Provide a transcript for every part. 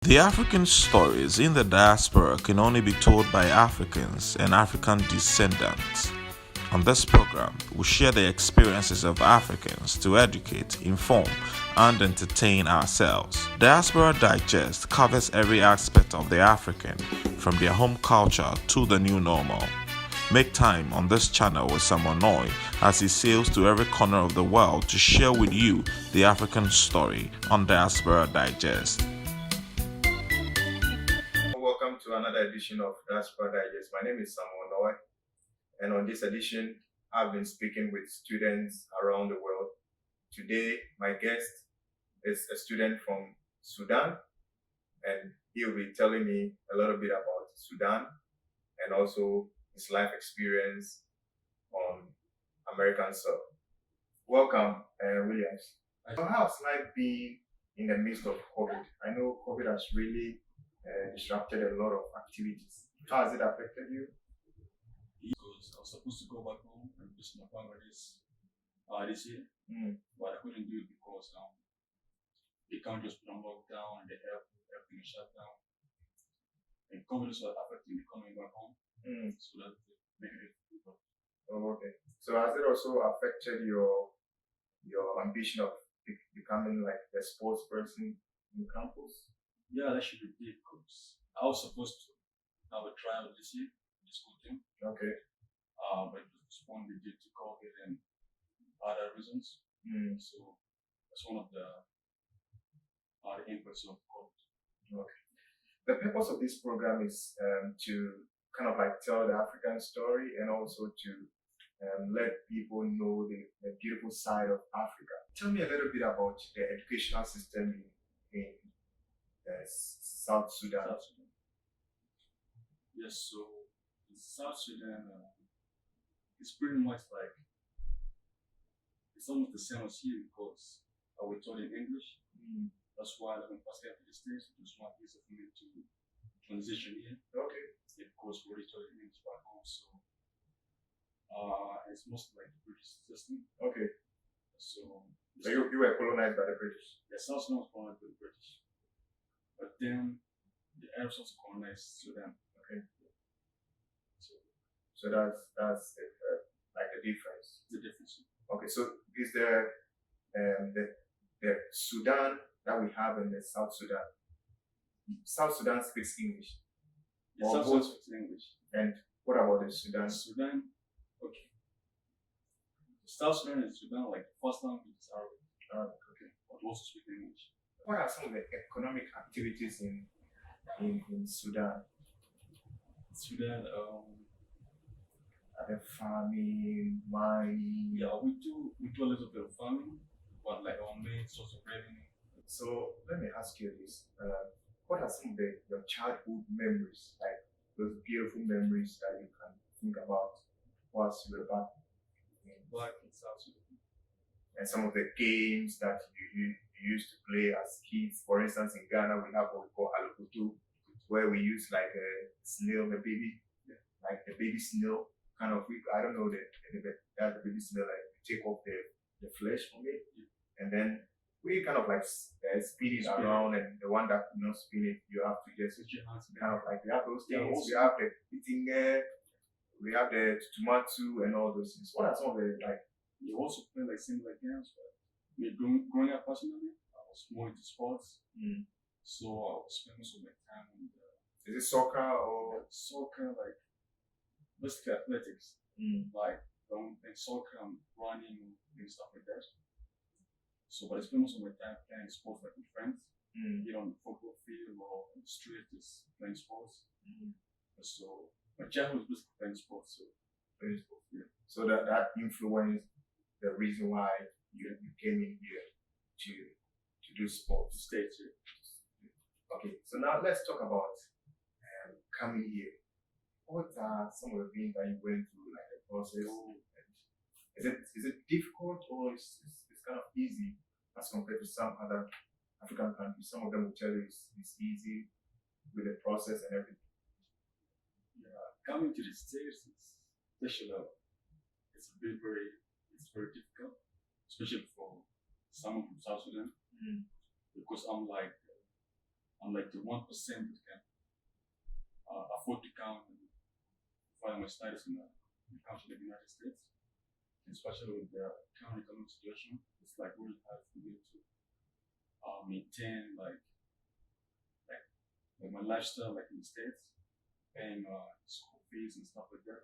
The African stories in the diaspora can only be told by Africans and African descendants. On this program, we share the experiences of Africans to educate, inform, and entertain ourselves. Diaspora Digest covers every aspect of the African, from their home culture to the new normal. Make time on this channel with someone Noi as he sails to every corner of the world to share with you the African story on Diaspora Digest. Welcome to another edition of Diaspora Digest. My name is Samuel Noi, and on this edition, I've been speaking with students around the world. Today, my guest is a student from Sudan, and he'll be telling me a little bit about Sudan and also his life experience on American soil. Welcome, Williams. So how's life been in the midst of COVID? I know COVID has really disrupted a lot of activities. How has it affected you? Because I was supposed to go back home and visit my family this year, but I couldn't do it because the country was put on lockdown and the airport, everything is shut down. And COVID is affecting me coming back home. So that's the negative. Oh, okay. So has it also affected your ambition of becoming like a sports person in campus? Yeah, that should be big because I was supposed to have a trial this year in the school team. Okay. But it was postponed due to COVID and other reasons. So that's one of the impacts of COVID. Okay. The purpose of this program is to kind of like tell the African story and also to let people know the beautiful side of Africa. Tell me a little bit about the educational system in South Sudan. Yes, so in South Sudan, it's pretty much like, it's almost the same as here because I was taught in English. That's why when I first came to the States, it was more easy for me to transition here. Okay. Of course, we already taught in English back home, so it's mostly like the British system. Okay. So you were colonized by the British? Yes, South Sudan was colonized by the British. But then the Arabs also colonized Sudan. Okay. So that's like the difference. The difference. Okay. So is there the Sudan that we have in the South Sudan? South Sudan speaks English. Yes, South Sudan speaks English. And what about the Sudan? Sudan, okay. South Sudan and Sudan, like the first language is Arabic. Okay. But also speak English. What are some of the economic activities in Sudan? Sudan, are there farming, mining? Yeah, we do a little bit of farming, but like our main source of revenue. So let me ask you this: what are some of your childhood memories, like those beautiful memories that you can think about whilst you were back in South Sudan? And some of the games that you used to play as kids. For instance, in Ghana, we have what we call alukutu, where we use like a snail, the baby, like the baby snail, kind of. I don't know the baby snail. Like we take off the flesh from it, and then we kind of like spin it around, and the one that could not spin it, you have to just kind of like we have those things. We have the eating we have the tomato and all those things. What are some of the like? You also play like similar games, but growing up personally, I was more into sports. So I was spending most of my time on is it soccer or soccer, like basically athletics. Like in soccer, I'm running and stuff like that. So but I spend most of my time playing sports like with friends. On the football field or on the street, just playing sports. So my childhood was basically playing sports. So playing sports, yeah. So that influenced the reason why you came in here to do sports. To stay here. Okay, so now let's talk about coming here. What are some of the things that you went through, like the process? Is it difficult or it's kind of easy as compared to some other African countries? Some of them will tell you it's easy with the process and everything. Yeah, coming to the States, especially, it's very difficult, especially for someone from South Sudan, because I'm like I'm like the 1% that can afford to come and further my studies in the country like the United States, especially with the current economic situation. It's like really hard for me to maintain like my lifestyle like in the States, paying school fees and stuff like that,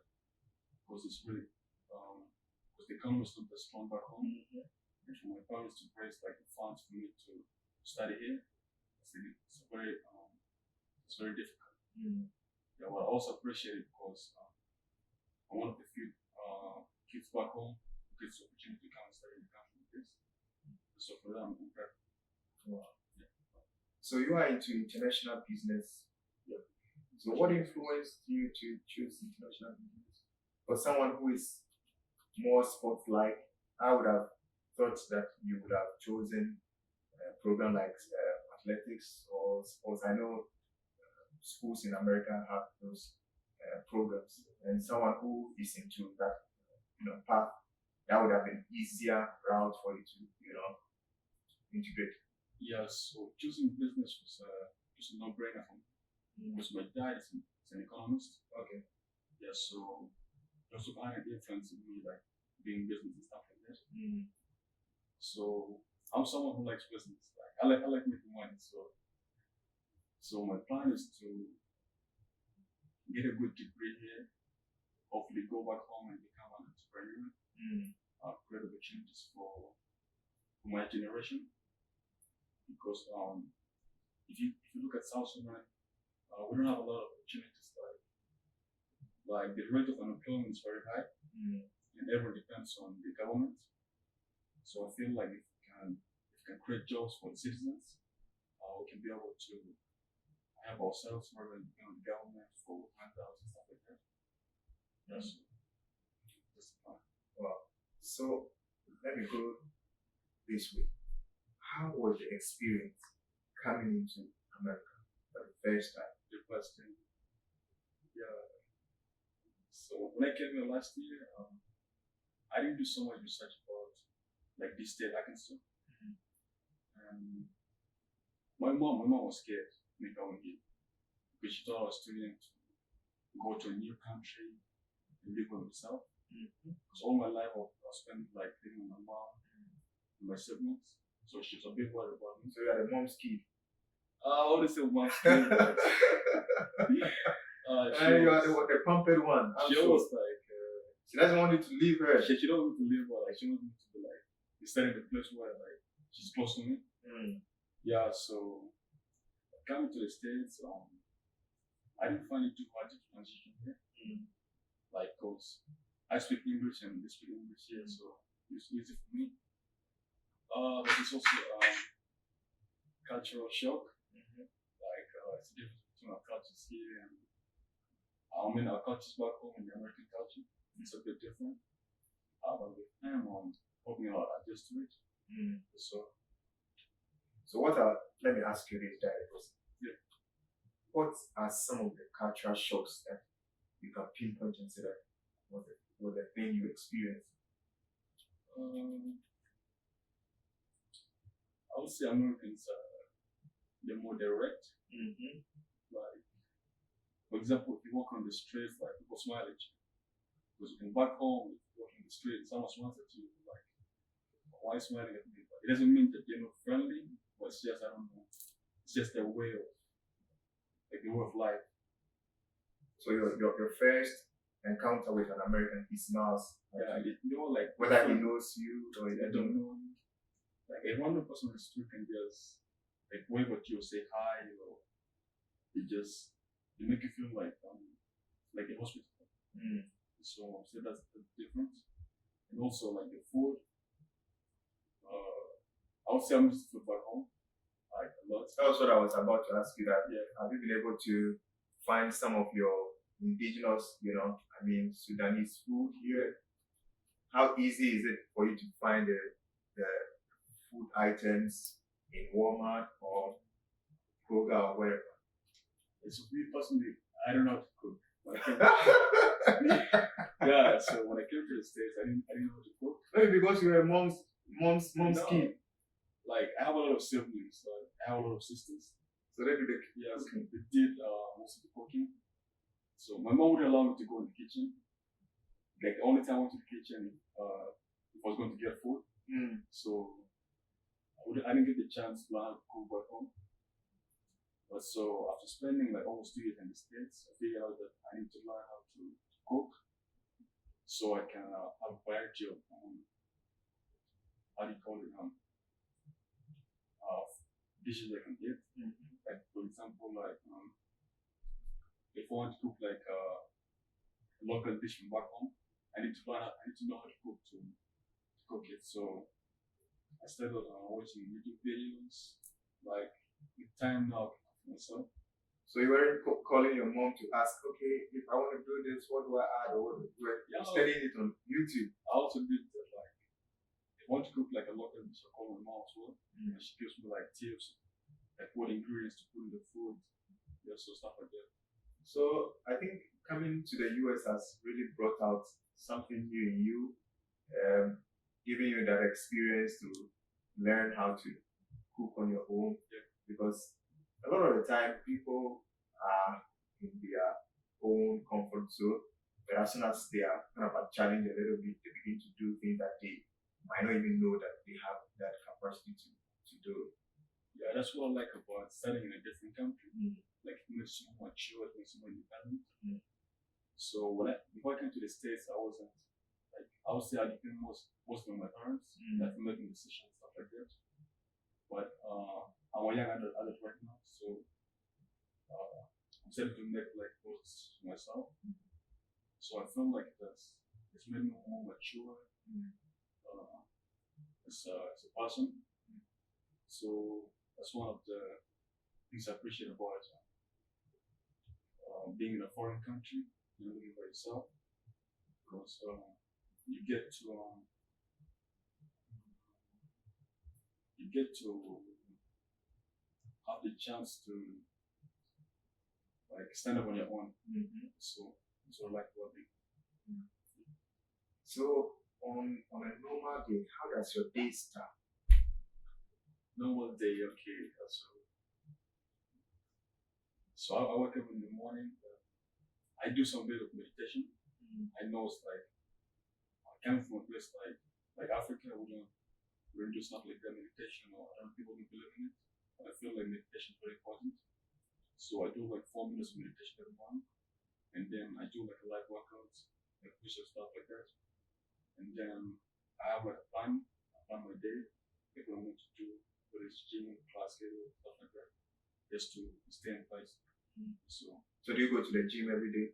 because it's really because the economy is not that strong back home, and for my parents to raise like the funds for me to study here, it's very difficult. Yeah, well, I also appreciate it because I'm one of the few kids back home who gets the opportunity to come and study in the country like this. So for them, I'm grateful. Wow. Yeah. So you are into international business. Yeah. So what influenced you to choose international business? For someone who is more sports-like, I would have thought that you would have chosen a program like athletics or sports. I know schools in America have those programs, and someone who is into that path, that would have been easier route for you to integrate. Yeah, so choosing business was just a no-brainer for me because my dad is an economist. Okay. Yeah, so it also kind of influenced me like doing business and stuff like that. So I'm someone who likes business. Like I like making money. So my plan is to get a good degree here, hopefully go back home and become an entrepreneur, create opportunities for my generation. Because if you look at South Sudan, we don't have a lot of opportunities. Like the rate of unemployment is very high, and everyone depends on the government. So I feel like if we can create jobs for the citizens, we can be able to help ourselves rather than depend on the government for handouts and stuff like that. Yes, that's the plan. Wow. So let me go this way. How was the experience coming into America for the first time? The first thing, yeah. So when I came here last year, I didn't do so much research about like this state Arkansas. And my mom was scared when I came here because she thought I was too young to go to a new country and live by myself. Because all my life I was spent like living with my mom and my siblings. So she was a bit worried about me. So you are the mom's kid. I always say mom's kid. But, you are the pampered one. She always like she doesn't want you to leave her. She don't want me to leave her. Like she wants me to be like stay in the place where like she's close to me. Yeah. So coming to the States, I didn't find it too hard to transition here. Like, cause I speak English and they speak English here, so it's easy for me. But it's also cultural shock. Like it's the difference between our cultures here and our cultures back home and the American culture. It's a bit different. But with time, I'm hoping I'll adjust to it. So let me ask you this directly. Yeah. What are some of the cultural shocks that you can pinpoint and say that was the thing you experienced? I would say Americans they're more direct. Like, for example, if you walk on the streets, like people smile at you. Because you can back home, if you walk in the street, someone smiles at you, like, why smiling at me? But it doesn't mean that they're not friendly, but it's just, I don't know, it's just their way of, like the way of life. So your first encounter with an American, he smiles. Yeah, you know, like whether he knows you or I don't know. Like a random person on the street can just like wave at you or say hi, or it make you feel like a hospital. So that's the difference. And also like the food. I would say I'm used to food back home, like a lot. That's what I was about to ask you. That yeah. Have you been able to find some of your indigenous, Sudanese food here? How easy is it for you to find the food items in Walmart or Kroger or wherever? It's me personally, I don't know how to cook. Yeah, so when I came to the States, I didn't know how to cook. Maybe because you were mom's kid. Like I have a lot of siblings, like I have a lot of sisters. So they do the Yes, cooking. they did most of the cooking. So my mom would allow me to go in the kitchen. Like the only time I went to the kitchen, if I was going to get food. So I didn't get the chance to learn how to cook back home. But so after spending like almost 2 years in the States, I figured out that I need to learn how to cook so I can have a variety of how do you call it dishes I can eat. Like for example, like if I want to cook like a local dish from back home, I need to know how to cook to cook it. So I started watching YouTube videos. Like with time now, I can cook for myself. So you weren't calling your mom to ask, okay, if I want to do this, what do I add? Or what do Yeah, studying it on YouTube? I also did that, like if I want to cook like a local dish, I call my mom as well. And she gives me like tips, like what ingredients to put in the food, yeah, so stuff like that. So I think coming to the US has really brought out something new in you, giving you that experience to learn how to cook on your own. Yeah. Because a lot of the time people are in their own comfort zone, but as soon as they are kind of challenged a little bit, they begin to do things that they might not even know that they have that capacity to do. Yeah, that's what I like about studying in a different country. Like it makes you more mature, it makes you more independent. So before I came to the States, I wasn't like I would say I depend mostly on my parents, like for making decisions, stuff like that. But I'm a young adult right now, so I'm starting to make like those myself. So I feel like it's made me more mature as a person. So that's one of the things I appreciate about being in a foreign country and living by yourself, because you get to have the chance to like stand up on your own. So I like working. So on a normal day, how does your day start? Normal day, okay. So I wake up in the morning. I do some bit of meditation. I know it's like I come from a place like Africa. We don't do stuff like that meditation, or I don't people don't believe in it. But I feel like meditation is very important. So I do like 4 minutes of meditation every morning, and then I do like a light workout, like push-up stuff like that. And then I have like a plan. I plan my day, like what I want to do, whether it's gym, class schedule, stuff like that, just to stay in place. So do you go to the gym every day?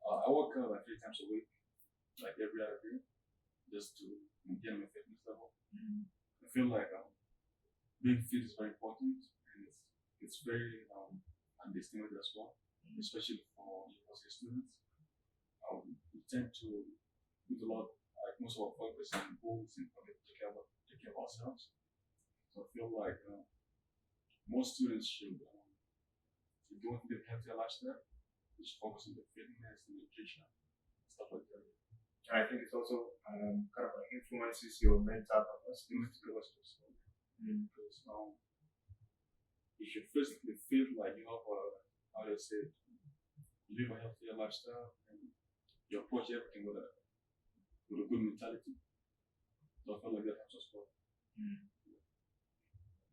I work out like 3 times a week, like every other day, just to maintain my fitness level. I feel like being fit is very important, and it's very underestimated as well, especially for university students. We tend to put a lot, like most of our focus on goals and forget to take care of ourselves. So I feel like most students should, if they want to live a healthier lifestyle, they should focus on the fitness and nutrition, stuff like that. I think it's also kind of like influences your mental capacity. Because you should physically feel like you have how do I say it, you live a healthier lifestyle and you approach everything with a good mentality. So I feel like that helps us well.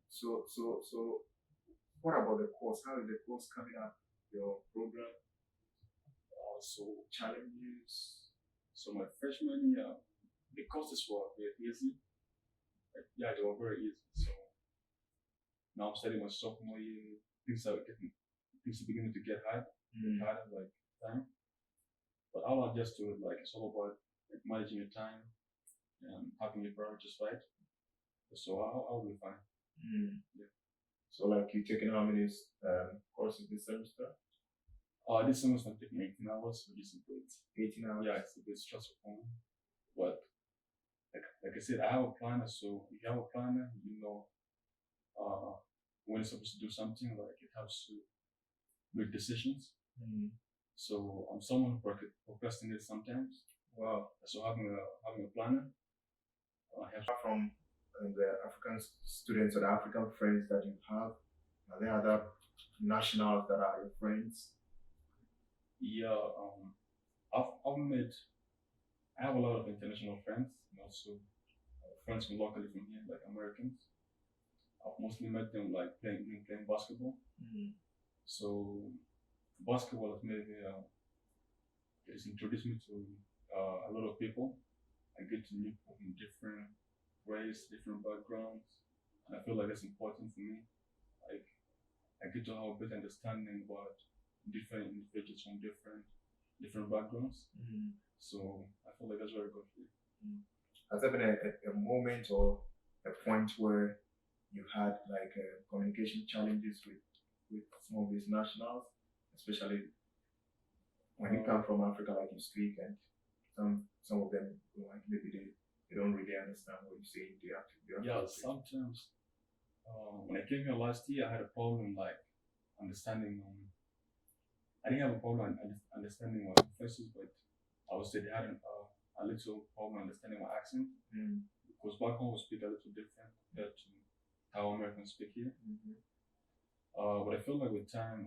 So what about the course? How is the course coming up? Your program? So Challenges? So my freshman year, the courses were very easy. Like, yeah, they were very easy. So now I'm studying my sophomore year. Things are beginning to get harder like time. But all I just do it like it's all about like managing your time and having your priorities right. So I'll be fine. Yeah. So like you taking how many courses this semester? This semester I'm taking 18 hours, which is a bit 18 hours. Yeah, it's a bit stressful for me. But like I said, I have a planner, so if you have a planner, you know when you're supposed to do something, like it helps to make decisions. So I'm someone who procrastinates sometimes. Wow. So having a planner helps. From the African students or the African friends that you have, Are there other nationals that are your friends? Yeah, I've met, I have a lot of international friends and also friends from locally from here, like Americans. I've mostly met them like playing basketball. So basketball has maybe it's introduced me to a lot of people. I get to meet people from different race, different backgrounds, and I feel like that's important for me. Like I get to have a better understanding about different individuals from different backgrounds. So I feel like that's very good. Has there been a moment or a point where you had like communication challenges with some of these nationals, especially when you come from Africa, like you speak, and some of them like maybe they don't really understand what you're saying. They have to Yeah, sometimes when I came here last year, I had a problem like understanding. I didn't have a problem understanding my faces, but I would say they had a little problem understanding my accent because back home we speak a little different compared to how Americans speak here. But I feel like with time,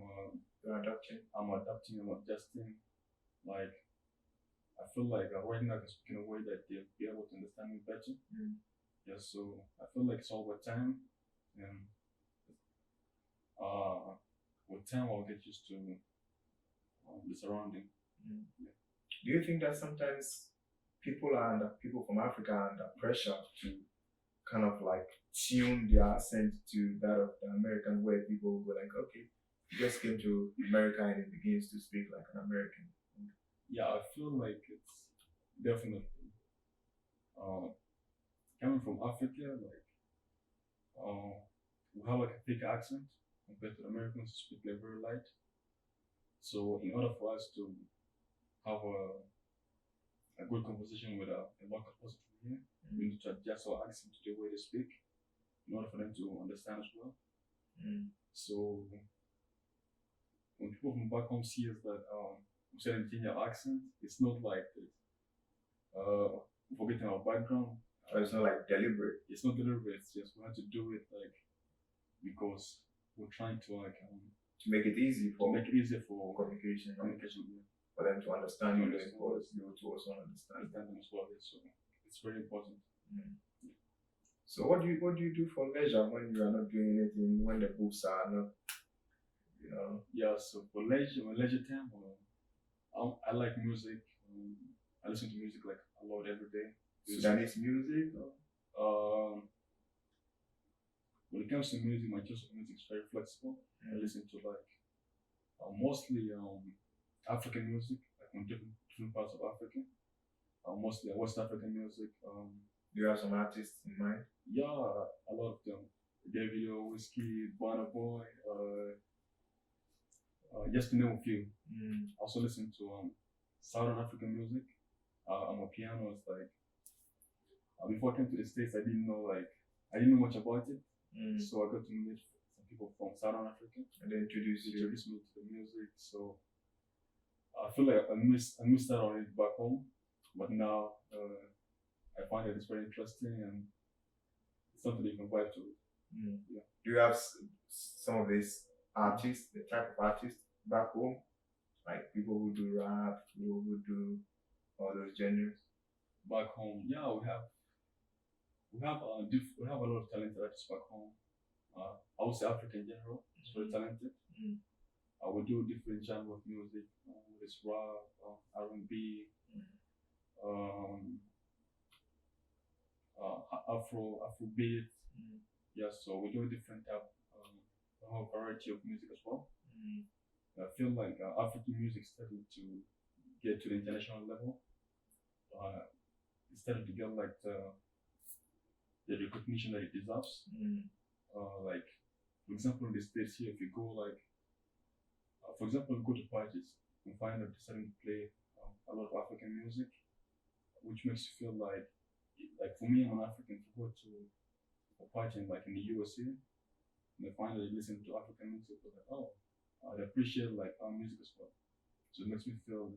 You're adapting. I'm adapting, I'm adjusting. Like I feel like right now I can speak in a way that they'll be able to understand me better. Yeah, so I feel like it's all with time, and with time I'll get used to the surrounding. Yeah. Do you think that sometimes people from Africa are under pressure to kind of like tune their accent to that of the American, where people go like, okay, you just came to America and it begins to speak like an American? Yeah, I feel like it's definitely coming from Africa, like we have like a thick accent compared to the Americans who speak like very light. So in order for us to have a good conversation with a local person from here, we need to adjust our accent to the way they speak in order for them to understand as well. So when people from back home see us that we starting to change our accent, it's not like forgetting our background. But it's not like deliberate. It's not deliberate. It's just we have to do it like because we're trying to like to make it easy for communication. Yeah. For them to understand you, as well as you to also understand them as well. Yeah. So it's very important. So what do you do for leisure when you are not doing anything, when the books are not, you know? Yeah. So for leisure time, I like music. I listen to music like a lot every day. Sudanese music? When it comes to music, my choice of music is very flexible. I listen to like mostly African music, like from different parts of Africa. Mostly West African music. Do you have some artists in mind? Yeah, a lot of them. Davido, Whiskey, Burna Boy, just to name a few. I also listen to Southern African music. I'm a pianist. Like before I came to the States, I didn't know much about it. So I got to meet some people from Southern Africa, and they introduced me to the music. So I feel like I missed out on it back home, but now I find that it's very interesting and it's something you can vibe to. Yeah. Do you have some of these artists, the type of artists back home, like people who do rap, people who do all those genres? Back home, yeah, we have a lot of talented artists back home. I would say Africa in general is very talented. We do different genres of music. There's rap, R&B, Afrobeat. Yeah, so we do different type, a whole variety of music as well. I feel like African music started to get to the international level. It started to get like the recognition that it deserves. Like, for example, in the States here, if you go like, for example, go to parties, you find that they're starting to play a lot of African music, which makes you feel like for me, I'm an African, to go to a party like in the USA, and they find that they listen to African music, they're like, oh, they appreciate like our music as well. So it makes me feel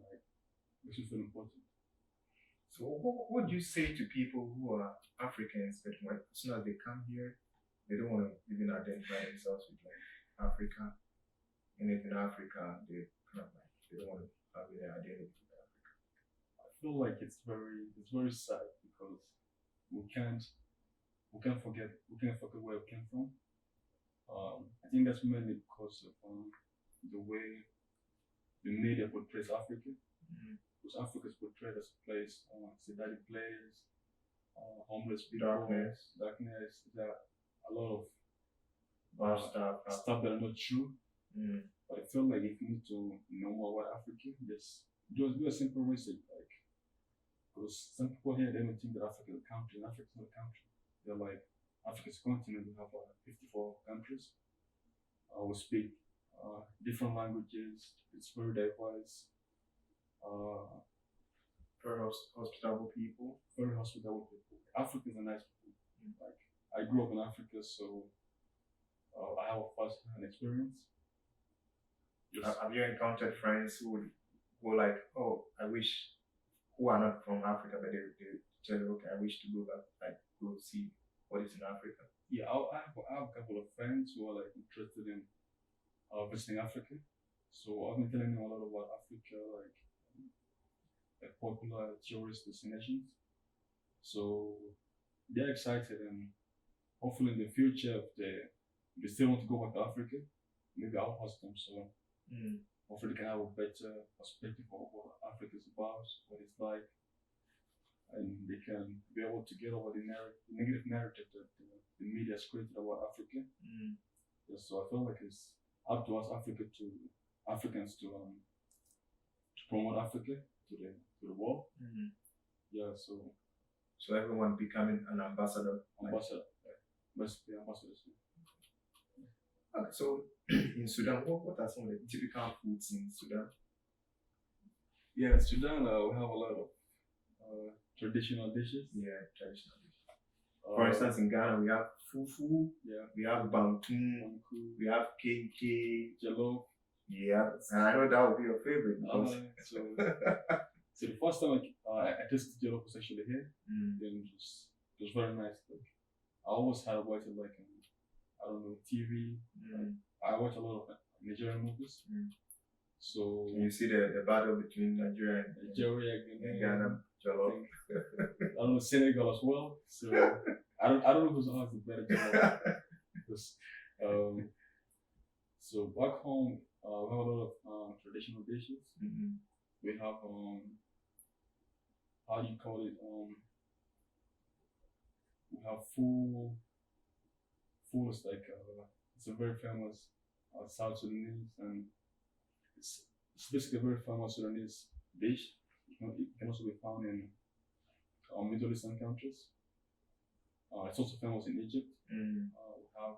important. So what do you say to people who are Africans, but as soon as they come here, they don't want to even identify themselves with like Africa, anything Africa, they kind of like they don't want to have their identity with Africa. I feel like it's very sad because we can't forget where we came from. I think that's mainly because of the way the media portrays Africa. Because Africa is portrayed as a place, sedate place, homeless people, darkness. There are a lot of stuff that are not true. But I feel like if you need to know more about Africa, just do a simple research. Like, because some people here they don't think that Africa is a country, and Africa is not a country. They're like, Africa is a continent. We have 54 countries. We speak different languages. It's very diverse. Very hospitable people. Very hospitable people. Africans are nice people. Like, I grew up in Africa, so I have a first-hand experience. Have you encountered friends who were like, oh, I wish, who are not from Africa, but they tell you, okay, I wish to go back, like go see what is in Africa? Yeah, I have a couple of friends who are like interested in visiting Africa. So I've been telling them a lot about Africa, like popular tourist destinations. So they're excited, and hopefully in the future, if they still want to go back to Africa, maybe I'll host them. So hopefully they can have a better perspective of what Africa is about, what it's like, and they can be able to get over the negative narrative that the media has created about Africa. Yeah, so I feel like it's up to us Africans to promote Africa to the world. Yeah, so everyone becoming an ambassador. Basically ambassadors. Okay, so in Sudan, what are some of the typical foods in Sudan? Yeah, in Sudan we have a lot of traditional dishes. Yeah, traditional dishes. For instance, in Ghana, we have fufu, we have bantu, we have keke, jollof. Yeah, and I know that would be your favorite. So the first time I tasted jollof was actually here. Then it was very nice. Like, I always had watched it like I don't know, TV. I watch a lot of Nigerian movies. So you see the battle between Nigeria and Ghana, jollof. I don't know, Senegal as well. So I don't know who's the better jollof. Because so back home we have a lot of traditional dishes. We have how do you call it? We have full is like it's a very famous South Sudanese, and it's basically a very famous Sudanese dish. It can also be found in Middle Eastern countries. It's also famous in Egypt. We have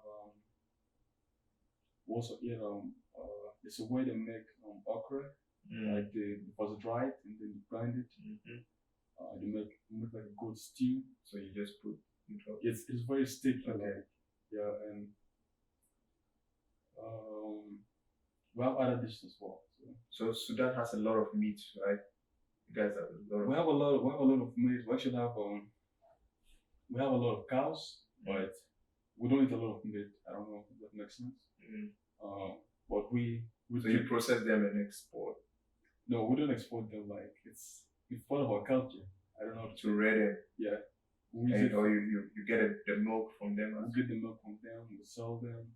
we also eat it's a way they make okra, like they first dry it and then you grind it. They make like a good stew. So you just put it's very sticky. Okay. Like, yeah, and we have other dishes as well. So Sudan has a lot of meat, right? You guys have a lot. We have a lot of meat. We actually have we have a lot of cows, but we don't eat a lot of meat. I don't know if that makes sense. But we so you process them and export? No, we don't export them. Like it's part of our culture. I don't know. To rear them? Yeah. Or you get the milk from them? We get the milk from them. We sell them.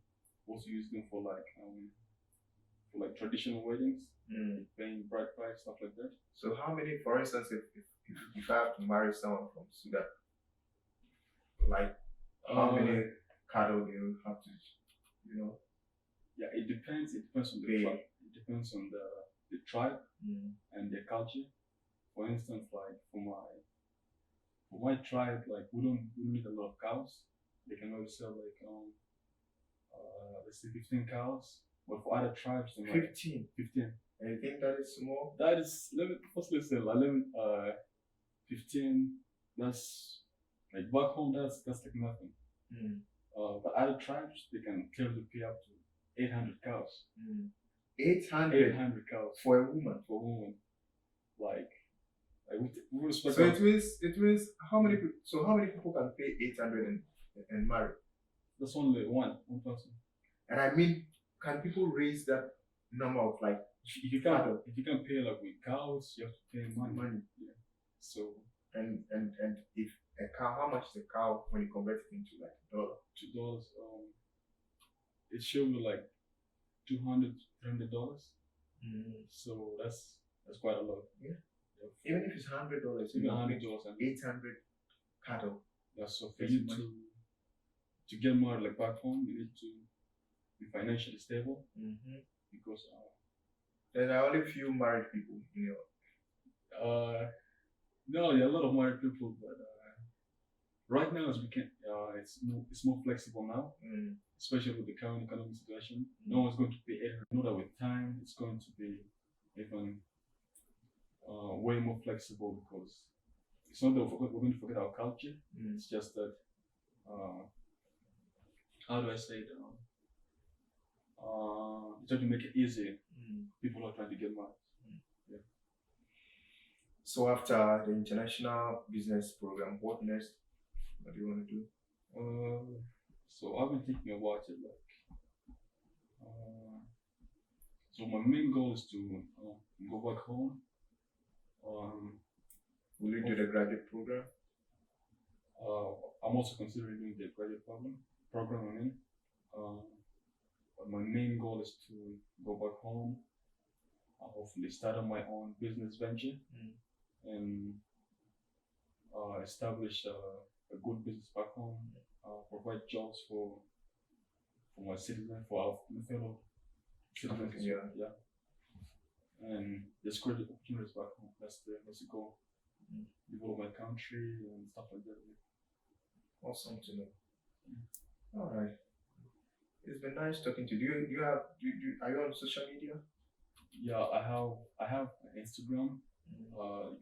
We also use them for like traditional weddings, paying bride price, stuff like that. So how many, for instance, if I have to marry someone from Sudan, like how many cattle do you have to, Yeah, it depends. It depends on the tribe. It depends on the tribe and their culture. For instance, like for my tribe, like we don't need a lot of cows. They can only sell like let's say 15 cows. But for other tribes, 15. 15. And you think that is small? That is, firstly say 15. That's like back home. That's like nothing. But other tribes, they can clearly pay up to 800 cows. 800 cows for a woman. Like we respect. So it means how many people? So how many people can pay 800 and marry? That's only one person. And I mean can people raise that number of like If you can't pay like with cows, you have to pay money. Yeah. So and if a cow, how much is a cow when you convert it into like $2? $2, it should be like $200-$300. So that's quite a lot. Yeah. Even if it's $100, even $100 and 800 cattle. yeah. So for you to get married like back home, you need to be financially stable because there are only few married people, no, there are a lot of married people, but right now as we can, it's more flexible now, especially with the current economic situation. No one's going to pay $800. Know that with time it's going to be even way more flexible because it's not that we're going to forget our culture. It's just that how do I say it? Try to make it easy. People are trying to get married. Yeah. So after the international business program, what next? What do you want to do? So I've been thinking about it like. So my main goal is to go back home. Will you do the graduate program? I'm also considering doing the graduate program. I mean, but my main goal is to go back home. Hopefully, start on my own business venture and establish a good business back home. Provide jobs for my citizens, for our fellow citizens. Yeah. And just create opportunities back home. That's the goal. Develop my country and stuff like that. Awesome to know. All right. It's been nice talking to you. Are you on social media? Yeah, I have Instagram. You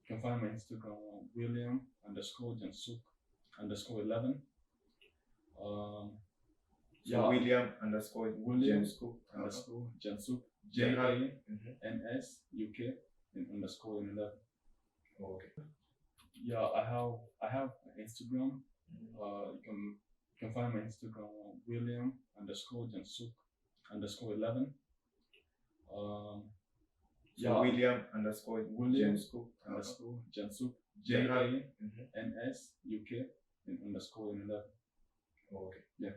can find my Instagram on William_Jansuk_11. William_Jansuk JANSUK _11. Okay. Yeah, I have Instagram. You can find my Instagram on William_Jansuk_11. William_Jansuk JANSUK_11. Okay. Yeah.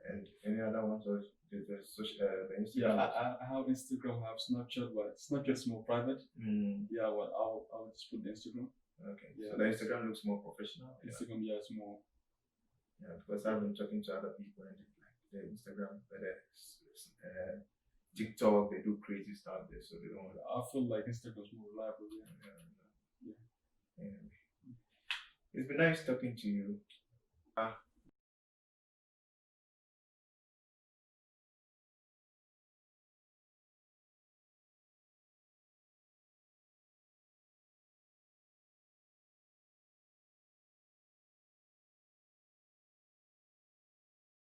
And any other ones or the Instagram? Yeah, I have Instagram, I have Snapchat, but Snapchat's more private. Yeah, well, I'll just put the Instagram. Okay. Yeah. So the Instagram looks more professional. Instagram, yeah, it's more. Yeah, because I've been talking to other people and like the Instagram, but TikTok, they do crazy stuff there, so they don't. I feel like Instagram's more reliable. Yeah. It's been nice talking to you.